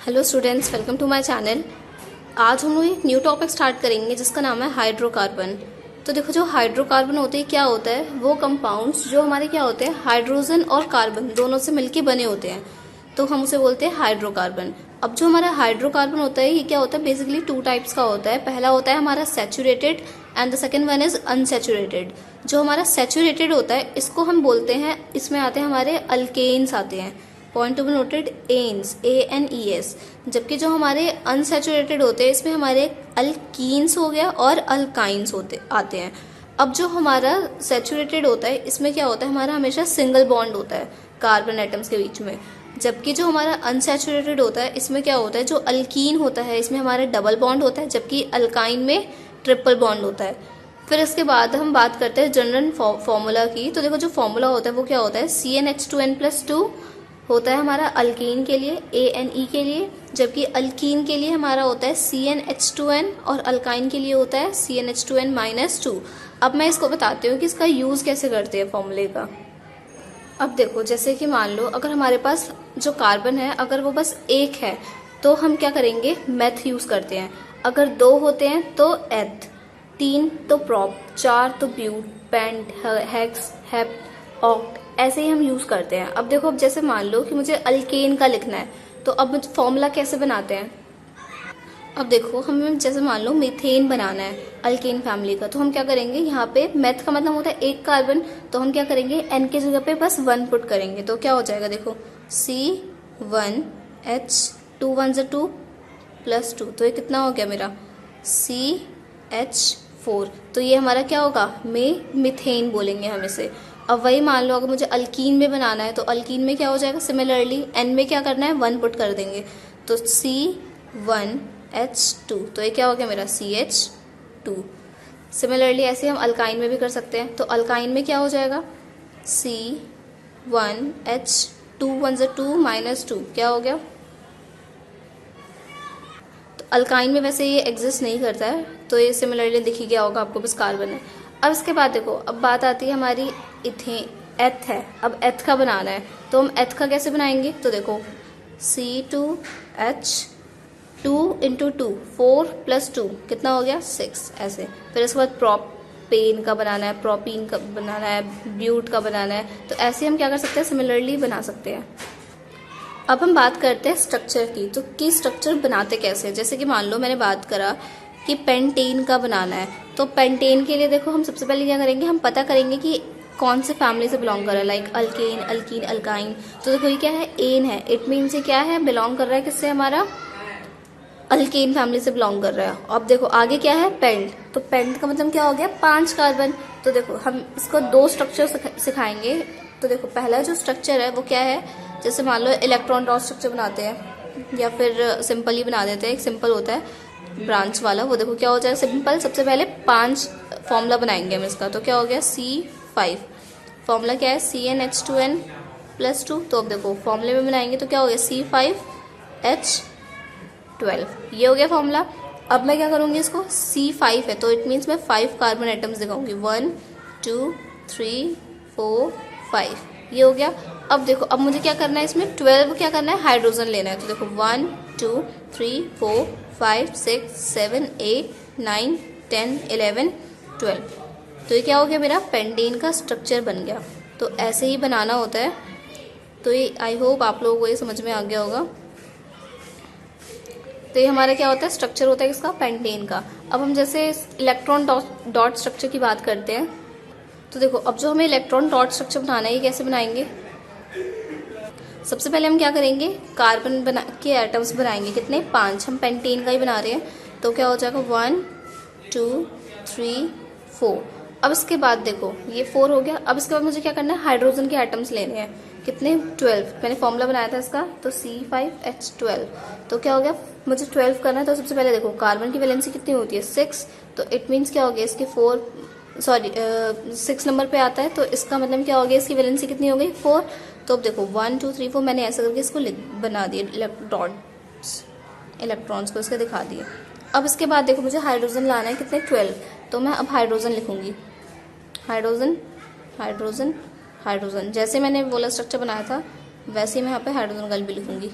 Hello students, welcome to my channel. आज हम लोग एक न्यू टॉपिक स्टार्ट करेंगे जिसका नाम है हाइड्रोकार्बन। तो देखो, जो हाइड्रोकार्बन होते हैं क्या होता है, वो कंपाउंड्स जो हमारे क्या होते हैं, हाइड्रोजन और कार्बन दोनों से मिलके बने होते हैं, तो हम उसे बोलते हैं हाइड्रोकार्बन। अब जो हमारा हाइड्रोकार्बन होता है ये क्या होता है, बेसिकली टू टाइप्स का होता है। पहला होता है हमारा saturated and the second one is unsaturated. जो हमारा सैचुरेटेड होता है इसको हम बोलते हैं, इसमें आते हैं हमारे अल्केन्स आते हैं, point to be noted, enes, ANES। जबकि जो हमारे अनसैचुरेटेड होते हैं इसमें हमारे अल्कीन्स हो गया और अल्काइंस होते आते हैं। अब जो हमारा सैचुरेटेड होता है इसमें क्या होता है, हमारा हमेशा सिंगल बॉन्ड होता है कार्बन एटम्स के बीच में। जबकि जो हमारा अनसैचुरेटेड होता है इसमें क्या होता है, जो अल्कीन होता है इसमें हमारे डबल बॉन्ड होता है, जबकि अल्काइन में ट्रिपल बॉन्ड होता है। फिर इसके बाद हम बात करते हैं जनरल फॉर्मूला की। तो देखो, जो फॉर्मूला होता है वो क्या होता है, CnH2n+2 होता है हमारा अल्कीन के लिए, ANE के लिए, जबकि अल्कीन के लिए हमारा होता है CnH2n और अल्काइन के लिए होता है CnH2n-2। अब मैं इसको बताती हूँ कि इसका यूज़ कैसे करते हैं फॉर्मूले का। अब देखो, जैसे कि मान लो अगर हमारे पास जो कार्बन है अगर वो बस एक है तो हम क्या करेंगे, मेथ यूज़ करते हैं। अगर दो होते हैं तो एथ, तीन तो प्रॉप, चार तो ब्यूट, पेंट, हेक्स, हेप, ऑक्ट, ऐसे ही हम यूज़ करते हैं। अब देखो, अब जैसे मान लो कि मुझे अल्केन का लिखना है तो अब मुझे फॉर्मूला कैसे बनाते हैं। अब देखो, हमें जैसे मान लो मीथेन बनाना है अल्केन फैमिली का, तो हम क्या करेंगे, यहाँ पे मेथ का मतलब होता है एक कार्बन, तो हम क्या करेंगे, एन की जगह पे बस 1 पुट करेंगे तो क्या हो जाएगा, देखो C1H2 1 से 2 +2, तो ये कितना हो गया मेरा CH4। तो ये हमारा क्या होगा, मीथेन बोलेंगे हम इसे। अब वही मान लो अगर मुझे अल्कीन में बनाना है तो अल्कीन में क्या हो जाएगा, सिमिलरली एन में क्या करना है, 1 पुट कर देंगे तो C1H2, तो ये क्या हो गया मेरा CH2। सिमिलरली ऐसे हम अल्काइन में भी कर सकते हैं, तो अल्काइन में क्या हो जाएगा C1H2 1 से 2 -2, क्या हो गया। तो अल्काइन में वैसे ये एग्जिस्ट नहीं करता है, तो ये सिमिलरली दिख ही गया होगा आपको, बस कार्बन है। अब इसके बाद देखो, अब बात आती है हमारी एथ है। अब एथ का बनाना है तो हम एथ का कैसे बनाएंगे, तो देखो C2H2 × 2, 4 + 2 कितना हो गया 6, ऐसे। फिर इसके बाद प्रोपेन का बनाना है, प्रोपीन का बनाना है, ब्यूट का बनाना है, तो ऐसे हम क्या कर सकते हैं, सिमिलरली बना सकते हैं। अब हम बात करते हैं स्ट्रक्चर की, तो की स्ट्रक्चर बनाते कैसे। जैसे कि मान लो मैंने बात करा कि पेंटेन का बनाना है, तो पेंटेन के लिए देखो हम सबसे पहले क्या करेंगे, हम पता करेंगे कि कौन से फैमिली से बिलोंग कर रहा है, लाइक अल्केन, अल्कीन, अल्काइन। तो देखो ये क्या है, एन है, इट मीन्स ये क्या है, बिलोंग कर रहा है किससे, हमारा अल्केन फैमिली से बिलोंग कर रहा है। अब देखो आगे क्या है, पेंट, तो पेंट का मतलब क्या हो गया, 5 कार्बन। तो देखो हम इसको 2 स्ट्रक्चर सिखाएंगे। तो देखो पहला जो स्ट्रक्चर है वो क्या है, जैसे मान लो इलेक्ट्रॉन डॉट स्ट्रक्चर बनाते हैं या फिर सिंपल ही बना देते हैं। एक सिंपल होता है ब्रांच वाला, वो देखो क्या हो जाएगा, सिंपल सबसे पहले 5 फॉर्मूला बनाएंगे हम इसका, तो क्या हो गया C5। फॉर्मूला क्या है, CnH2n+2। तो अब देखो फॉर्मूले में बनाएंगे तो क्या हो गया C5H12, ये हो गया फॉर्मूला। अब मैं क्या करूँगी, इसको C5 है तो इट मीन्स मैं 5 कार्बन एटम्स दिखाऊंगी, 1 2 3 4 5, ये हो गया। अब देखो, अब मुझे क्या करना है, इसमें 12 क्या करना है, हाइड्रोजन लेना है। तो देखो 1 2 3 4 5 6 7 8 9 10 11 12, तो ये क्या हो गया, मेरा पेंटेन का स्ट्रक्चर बन गया। तो ऐसे ही बनाना होता है। तो ये आई होप आप लोगों को ये समझ में आ गया होगा। तो ये हमारा क्या होता है, स्ट्रक्चर होता है इसका, पेंटेन का। अब हम जैसे इलेक्ट्रॉन डॉट स्ट्रक्चर की बात करते हैं, तो देखो अब जो हमें इलेक्ट्रॉन डॉट स्ट्रक्चर बनाना है ये कैसे बनाएंगे। सबसे पहले हम क्या करेंगे, कार्बन बना के एटम्स बनाएंगे, कितने, 5, हम पेंटेन का ही बना रहे हैं, तो क्या हो जाएगा 1 2 3 4। अब इसके बाद देखो ये 4 हो गया। अब इसके बाद मुझे क्या करना है, हाइड्रोजन के एटम्स लेने हैं, कितने, 12। मैंने फॉर्मूला बनाया था इसका, तो C5H12, तो क्या हो गया, मुझे 12 करना है। तो सबसे पहले देखो कार्बन की वैलेंसी कितनी होती है 6, तो इट मीन्स क्या हो गया, इसके 6 नंबर पे आता है, तो इसका मतलब क्या हो गया, इसकी वैलेंसी कितनी हो गई 4। तो अब देखो 1 2 3 4 मैंने ऐसा करके इसको बना दिया, इलेक्ट्रॉन्स को इसके दिखा दिए। अब इसके बाद देखो मुझे हाइड्रोजन लाना है, कितने, 12, तो मैं अब हाइड्रोजन लिखूंगी, हाइड्रोजन हाइड्रोजन हाइड्रोजन, जैसे मैंने बोला स्ट्रक्चर बनाया था वैसे ही मैं यहाँ पे हाइड्रोजन गल भी लिखूंगी।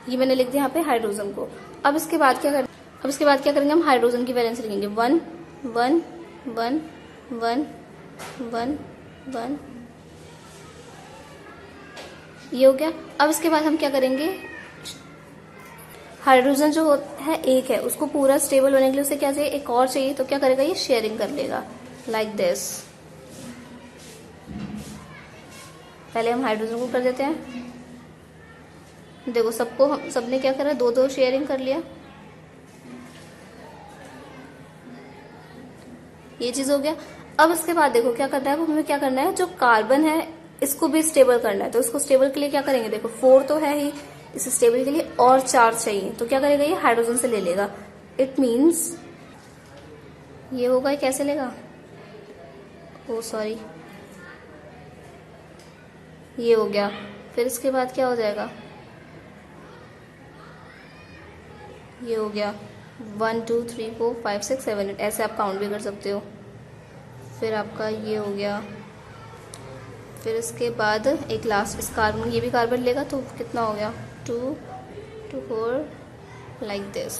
ये मैंने लिख दिया यहाँ पे हाइड्रोजन को। अब इसके बाद क्या करेंगे हम हाइड्रोजन की वैलेंस लिखेंगे 1 1 1 1 1 1। ये हो गया। अब इसके बाद हम क्या करेंगे, हाइड्रोजन जो है एक है, उसको पूरा स्टेबल होने के लिए उसे क्या चाहिए, एक और चाहिए। तो क्या करेगा, ये शेयरिंग कर लेगा लाइक दिस। पहले हम हाइड्रोजन को कर देते हैं। देखो सबने क्या करा, दो दो शेयरिंग कर लिया। ये चीज हो गया। अब इसके बाद देखो क्या करना है, हमें क्या करना है, जो कार्बन है इसको भी स्टेबल करना है। तो इसको स्टेबल के लिए क्या करेंगे, देखो 4 तो है ही, इस स्टेबल के लिए और 4 चाहिए। तो क्या करेगा, ये हाइड्रोजन से ले लेगा। इट मीन्स ये होगा, ये कैसे लेगा, ओ सॉरी, ये हो गया। फिर इसके बाद क्या हो जाएगा, ये हो गया 1 2 3 4 5 6 7 8, ऐसे आप काउंट भी कर सकते हो। फिर आपका ये हो गया। फिर इसके बाद एक लास्ट इस कार्बन, ये भी कार्बन लेगा तो कितना हो गया 2 2 4 लाइक दिस।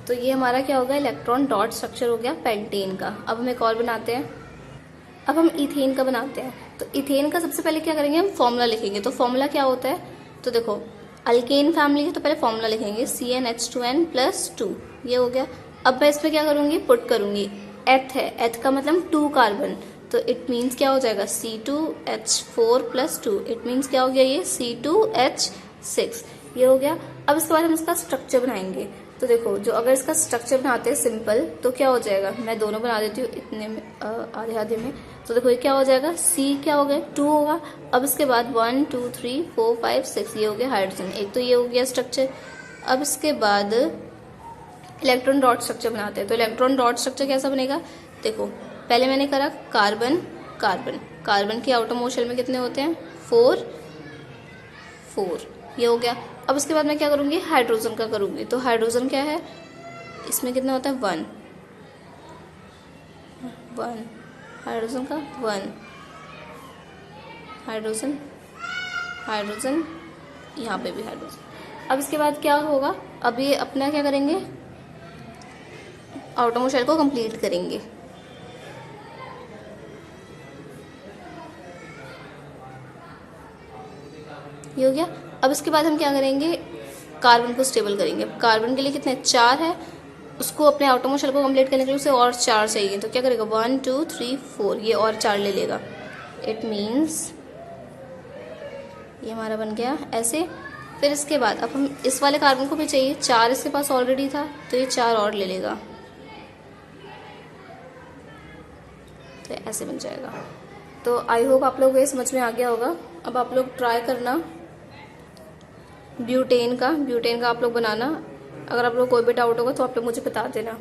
तो ये हमारा क्या होगा, इलेक्ट्रॉन डॉट स्ट्रक्चर हो गया पेंटेन का। अब हम एक और बनाते हैं, अब हम इथेन का बनाते हैं। तो इथेन का सबसे पहले क्या करेंगे, हम फॉर्मूला लिखेंगे। तो फॉर्मूला क्या होता है, तो देखो अल्केन फैमिली है तो पहले फॉर्मूला लिखेंगे CnH2n+2, ये हो गया। अब मैं इसमें क्या करूंगी, पुट करूंगी, एथ है, एथ का मतलब 2 कार्बन, तो इट मीन्स क्या हो जाएगा C2H4+2, इट मीन्स क्या हो गया, ये C2H6, ये हो गया। अब इसके बाद हम इसका स्ट्रक्चर बनाएंगे। तो देखो जो अगर इसका स्ट्रक्चर बनाते हैं सिंपल तो क्या हो जाएगा, मैं दोनों बना देती हूँ इतने में, आधे आधे में। तो देखो ये क्या हो जाएगा, C क्या हो गया 2 होगा। अब इसके बाद 1 2 3 4 5 6, ये हो गया हाइड्रोजन, एक तो ये हो गया स्ट्रक्चर। अब इसके बाद इलेक्ट्रॉन डॉट स्ट्रक्चर बनाते हैं। तो इलेक्ट्रॉन डॉट स्ट्रक्चर कैसा बनेगा, देखो पहले मैंने करा कार्बन कार्बन, कार्बन के आउटर मोस्ट शेल में कितने होते हैं 4 4, ये हो गया। अब उसके बाद मैं क्या करूंगी, हाइड्रोजन का करूंगी। तो हाइड्रोजन क्या है, इसमें कितना होता है 1 1, हाइड्रोजन का 1, हाइड्रोजन हाइड्रोजन, यहाँ पे भी हाइड्रोजन। अब इसके बाद क्या होगा, अब ये अपना क्या करेंगे, आउटर मोस्ट शेल को कंप्लीट करेंगे। ये हो गया। अब इसके बाद हम क्या करेंगे, कार्बन को स्टेबल करेंगे। कार्बन के लिए कितने 4 है, उसको अपने आउटर मोस्ट शेल को कंप्लीट करने के लिए उसे और 4 चाहिए। तो क्या करेगा 1 2 3 4, ये और 4 ले लेगा। इट मीन्स ये हमारा बन गया ऐसे। फिर इसके बाद अब हम इस वाले कार्बन को भी चाहिए, 4 इसके पास ऑलरेडी था तो ये 4 और ले लेगा, तो ऐसे बन जाएगा। तो आई होप आप लोगों को ये समझ में आ गया होगा। अब आप लोग ट्राई करना ब्यूटेन का आप लोग बनाना। अगर आप लोग कोई भी डाउट होगा तो आप लोग मुझे बता देना।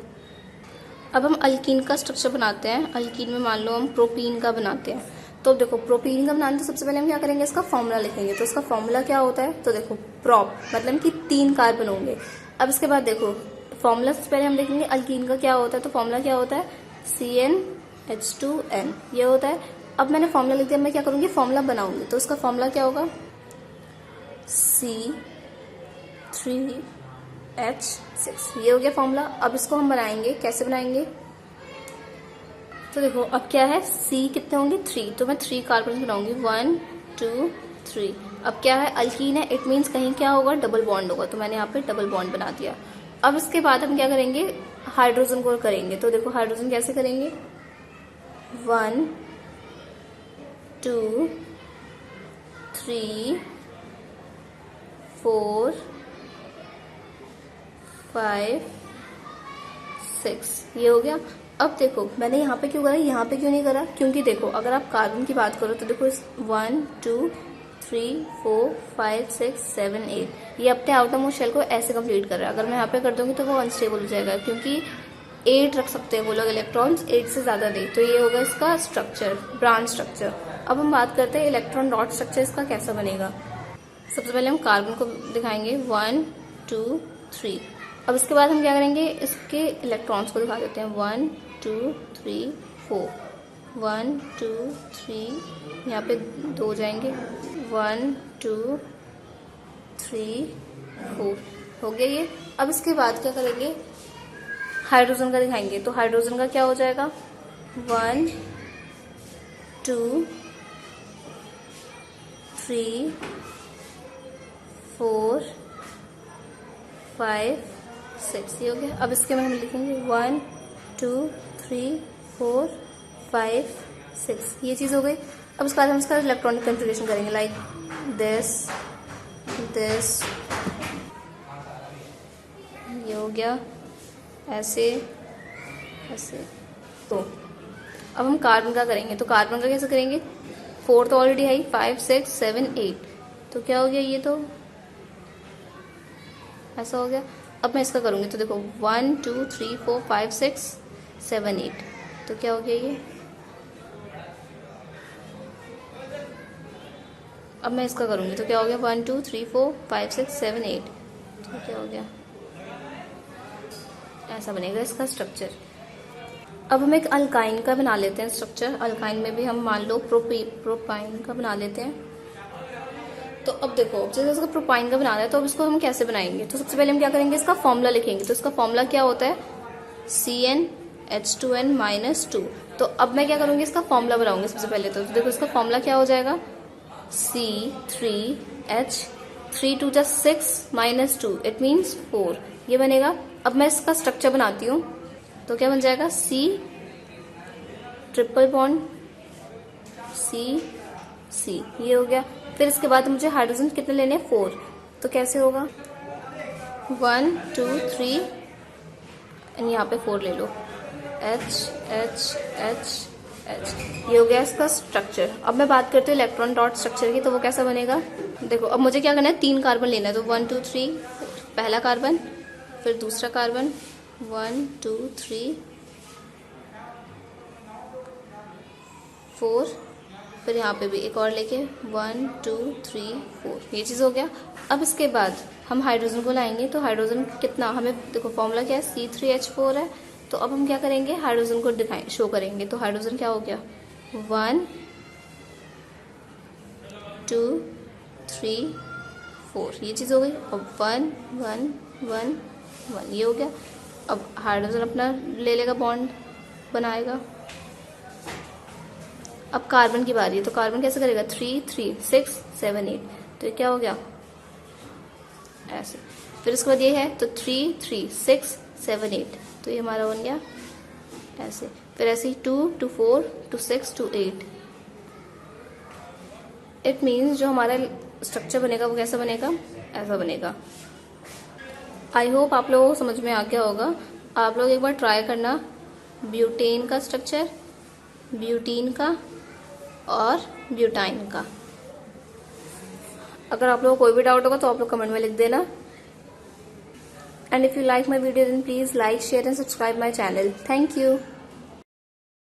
अब हम अल्कीन का स्ट्रक्चर बनाते हैं। अल्कीन में मान लो हम प्रोपीन का बनाते हैं। तो देखो प्रोपीन का बनाने तो सबसे पहले हम क्या करेंगे, इसका फॉर्मूला लिखेंगे। तो इसका फॉर्मूला क्या होता है, तो देखो प्रोप मतलब कि 3 कार्बन होंगे। अब इसके बाद देखो फॉर्मूला सबसे पहले हम देखेंगे अल्कीन का क्या होता है। तो फॉर्मूला क्या होता है CnH2n, ये होता है। अब मैंने फॉर्मूला लिख दिया, मैं क्या करूंगी फॉर्मूला बनाऊंगी। तो इसका फॉर्मूला क्या होगा C3H6, ये हो गया फॉर्मूला। अब इसको हम बनाएंगे, कैसे बनाएंगे, तो देखो अब क्या है C कितने होंगे 3, तो मैं 3 कार्बन बनाऊंगी 1 2 3। अब क्या है अल्कीन है, इट मीन्स कहीं क्या होगा डबल बॉन्ड होगा, तो मैंने यहाँ पे डबल बॉन्ड बना दिया। अब इसके बाद हम क्या करेंगे, हाइड्रोजन को करेंगे। तो देखो हाइड्रोजन कैसे करेंगे 1 2 3 4 5 6, ये हो गया। अब देखो मैंने यहाँ पे क्यों करा, यहाँ पे क्यों नहीं करा, क्योंकि देखो अगर आप कार्बन की बात करो तो देखो 1 2 3 4 5 6 7 8, ये अपने आउटर मोस्ट शेल को ऐसे कंप्लीट कर रहा है। अगर मैं यहाँ पे कर दूंगी तो वो अनस्टेबल हो जाएगा, क्योंकि 8 रख सकते हैं वो लोग इलेक्ट्रॉन्स, 8 से ज्यादा नहीं। तो ये होगा इसका स्ट्रक्चर, ब्रांच स्ट्रक्चर। अब हम बात करते हैं इलेक्ट्रॉन डॉट स्ट्रक्चर इसका कैसा बनेगा। सबसे पहले हम कार्बन को दिखाएंगे 1 2 3। अब इसके बाद हम क्या करेंगे, इसके इलेक्ट्रॉन्स को दिखा देते हैं 1 2 3 4, 1 2 3, यहाँ पे 2 जाएंगे 1 2 3 4 हो गया ये। अब इसके बाद क्या करेंगे, हाइड्रोजन का दिखाएंगे। तो हाइड्रोजन का क्या हो जाएगा, 1 2 3 4 5 6 ये हो गया। अब इसके में हम लिखेंगे 1 2 3 4 5 6 ये चीज़ हो गई। अब उसके बाद हम इसका इलेक्ट्रॉनिक कन्फिगरेशन करेंगे, लाइक दिस ये हो गया, ऐसे ऐसे। तो अब हम कार्बन का करेंगे। तो कार्बन का कैसे करेंगे, 4 तो ऑलरेडी है, 5 6 7 8। तो क्या हो गया, ये तो ऐसा हो गया। अब मैं इसका करूंगी तो देखो 1 2 3 4 5 6 7 8। तो क्या हो गया ये, अब मैं इसका करूंगी तो क्या हो गया, 1 2 3 4 5 6 7 8। तो क्या हो गया, ऐसा बनेगा इसका स्ट्रक्चर। अब हम एक अल्काइन का बना लेते हैं स्ट्रक्चर। अल्काइन में भी हम मान लो प्रोपाइन का बना लेते हैं। तो अब देखो, जैसे इसका प्रोपाइन का बनाना है तो अब इसको हम कैसे बनाएंगे। तो सबसे पहले हम क्या करेंगे, इसका फॉर्मूला लिखेंगे। तो इसका फॉर्मूला क्या होता है, CnH2n-2। तो अब मैं क्या करूंगी, इसका फॉर्मूला बनाऊंगी सबसे पहले। तो देखो इसका फॉर्मूला क्या हो जाएगा, C3H 3 2 6 -2 इट मीन्स 4 ये बनेगा। अब मैं इसका स्ट्रक्चर बनाती हूँ। तो क्या बन जाएगा, C ट्रिपल बॉन्ड C ये हो गया। फिर इसके बाद मुझे हाइड्रोजन कितने लेने हैं, 4। तो कैसे होगा, 1 2 3 एंड यहाँ पे 4 ले लो, H H H H ये हो गया इसका स्ट्रक्चर। अब मैं बात करती हूँ इलेक्ट्रॉन डॉट स्ट्रक्चर की। तो वो कैसा बनेगा, देखो अब मुझे क्या करना है, 3 कार्बन लेना है। तो 1 2 3 पहला कार्बन, फिर दूसरा कार्बन 1 2 3 4, फिर यहाँ पे भी एक और लेके 1 2 3 4 ये चीज़ हो गया। अब इसके बाद हम हाइड्रोजन को लाएंगे। तो हाइड्रोजन कितना, हमें देखो फॉर्मूला क्या है, C3H4 है। तो अब हम क्या करेंगे, हाइड्रोजन को दिखाएं, शो करेंगे। तो हाइड्रोजन क्या हो गया, 1 2 3 4 ये चीज़ हो गई। अब 1 1 1 1 ये हो गया। अब हाइड्रोजन अपना ले लेगा, बॉन्ड बनाएगा। अब कार्बन की बारी है। तो कार्बन कैसे करेगा, 3 3 6 7 8। तो ये क्या हो गया, ऐसे। फिर उसके बाद ये है तो 3 3 6 7 8। तो ये हमारा बन गया ऐसे। फिर ऐसे ही 2 2 4 2 6 2 8। इट मीन्स जो हमारा स्ट्रक्चर बनेगा वो कैसा बनेगा, ऐसा बनेगा। आई होप आप लोगों को समझ में आ गया होगा। आप लोग एक बार ट्राई करना, ब्यूटेन का स्ट्रक्चर, ब्यूटीन का और ब्यूटाइन का। अगर आप लोगों को कोई भी डाउट होगा तो आप लोग कमेंट में लिख देना। And if you like my video then please like share and subscribe my channel. Thank you.